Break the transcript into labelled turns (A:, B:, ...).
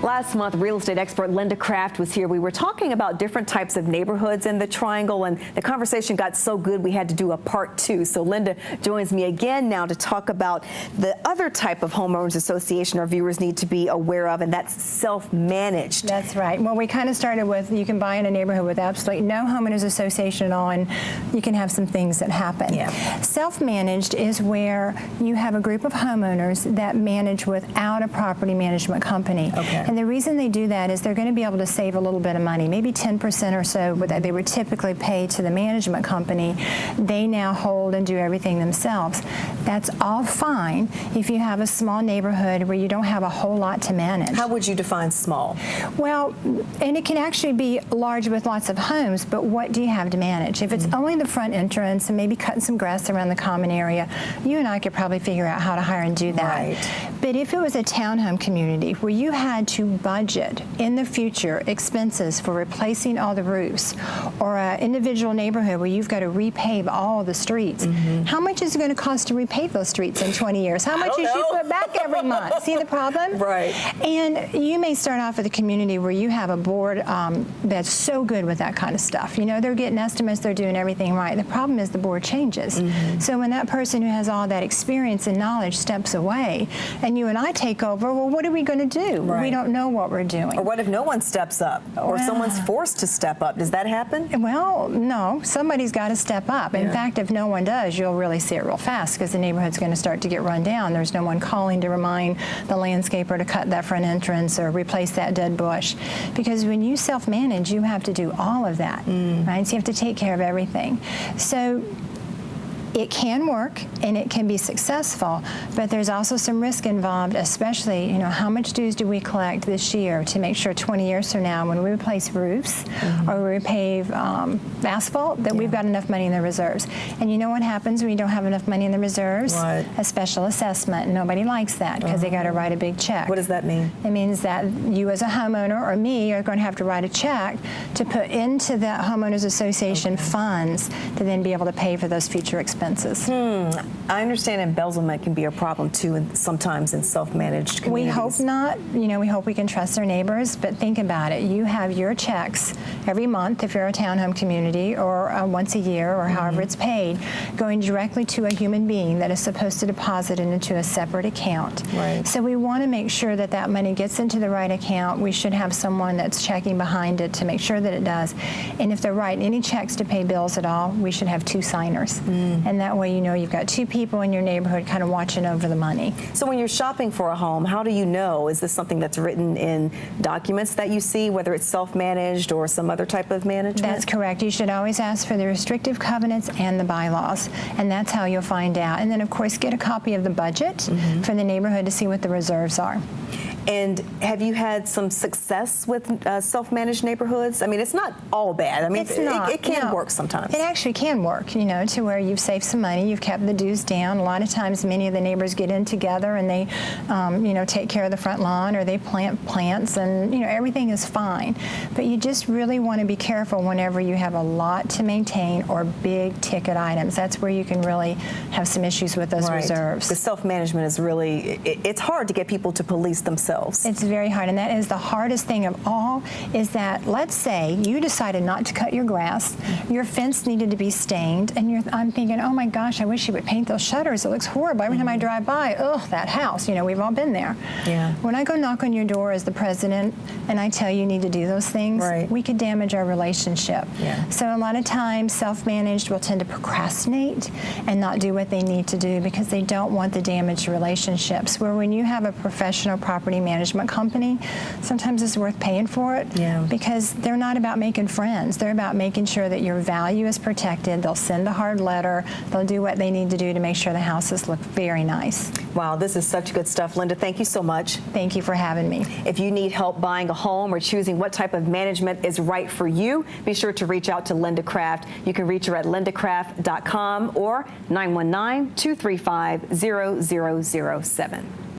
A: Last month, real estate expert Linda Craft was here. We were talking about different types of neighborhoods in the Triangle, and the conversation got so good we had to do a part 2. So Linda joins me again now to talk about the other type of homeowners association our viewers need to be aware of, and that's self-managed.
B: That's right. Well, we kind of started with you can buy in a neighborhood with absolutely no homeowners association at all, and you can have some things that happen.
A: Yeah.
B: Self-managed is where you have a group of homeowners that manage without a property management company.
A: Okay.
B: And the reason they do that is they're going to be able to save a little bit of money, maybe 10% or so that they would typically pay to the management company. They now hold and do everything themselves. That's all fine if you have a small neighborhood where you don't have a whole lot to manage.
A: How would you define small?
B: Well, and it can actually be large with lots of homes, but what do you have to manage? If it's only the front entrance and maybe cutting some grass around the common area, you and I could probably figure out how to hire and do that.
A: Right.
B: But if it was a townhome community where you had to budget in the future expenses for replacing all the roofs, or an individual neighborhood where you've got to repave all the streets, how much is it going to cost to repave those streets in 20 years? How much you put back every month? See the problem?
A: Right.
B: And you may start off with a community where you have a board that's so good with that kind of stuff. You know, they're getting estimates, they're doing everything right. The problem is the board changes. So when that person who has all that experience and knowledge steps away, and you and I take over, well, what are we going to do?
A: Right.
B: We don't know what we're doing.
A: Or what if no one steps up? Or someone's forced to step up? Does that happen?
B: Well, no. Somebody's got to step up. In fact, if no one does, you'll really see it real fast because the neighborhood's going to start to get run down. There's no one calling to remind the landscaper to cut that front entrance or replace that dead bush. Because when you self-manage, you have to do all of that, right? So you have to take care of everything. So it can work and it can be successful, but there's also some risk involved, especially, you know, how much dues do we collect this year to make sure 20 years from now when we replace roofs or we repave asphalt that we've got enough money in the reserves. And you know what happens when you don't have enough money in the reserves?
A: What?
B: A special assessment. Nobody likes that because they got to write a big check.
A: What does that mean?
B: It means that you as a homeowner or me are going to have to write a check to put into the homeowners association funds to then be able to pay for those future expenses.
A: I understand embezzlement can be a problem too, and sometimes in self-managed communities.
B: We hope not. You know, we hope we can trust our neighbors, but think about it. You have your checks every month if you're a townhome community, or once a year, or however it's paid, going directly to a human being that is supposed to deposit it into a separate account.
A: Right.
B: So we want to make sure that that money gets into the right account. We should have someone that's checking behind it to make sure that it does. And if they're writing any checks to pay bills at all, we should have 2 signers. And that way you know you've got 2 people in your neighborhood kind of watching over the money.
A: So when you're shopping for a home, how do you know? Is this something that's written in documents that you see, whether it's self-managed or some other type of management?
B: That's correct. You should always ask for the restrictive covenants and the bylaws, and that's how you'll find out. And then, of course, get a copy of the budget for the neighborhood to see what the reserves are.
A: And have you had some success with self-managed neighborhoods? I mean, it's not all bad. I mean, it can work sometimes.
B: It actually can work, you know, to where you've saved some money, you've kept the dues down. A lot of times, many of the neighbors get in together and they, you know, take care of the front lawn, or they plant plants, and, you know, everything is fine. But you just really want to be careful whenever you have a lot to maintain or big ticket items. That's where you can really have some issues with those reserves.
A: The self-management is really, it's hard to get people to police themselves.
B: It's very hard, and that is the hardest thing of all, is that, let's say you decided not to cut your grass, your fence needed to be stained, and I'm thinking, oh my gosh, I wish you would paint those shutters. It looks horrible. Every time I drive by, oh, that house, you know, we've all been there.
A: Yeah.
B: When I go knock on your door as the president and I tell you need to do those things, we could damage our relationship.
A: Yeah.
B: So a lot of times self-managed will tend to procrastinate and not do what they need to do because they don't want the damaged relationships. Where when you have a professional property management company, sometimes it's worth paying for it because they're not about making friends. They're about making sure that your value is protected. They'll send a hard letter. They'll do what they need to do to make sure the houses look very nice.
A: Wow, this is such good stuff. Linda, thank you so much.
B: Thank you for having me.
A: If you need help buying a home or choosing what type of management is right for you, be sure to reach out to Linda Craft. You can reach her at lindacraft.com or 919-235-0007.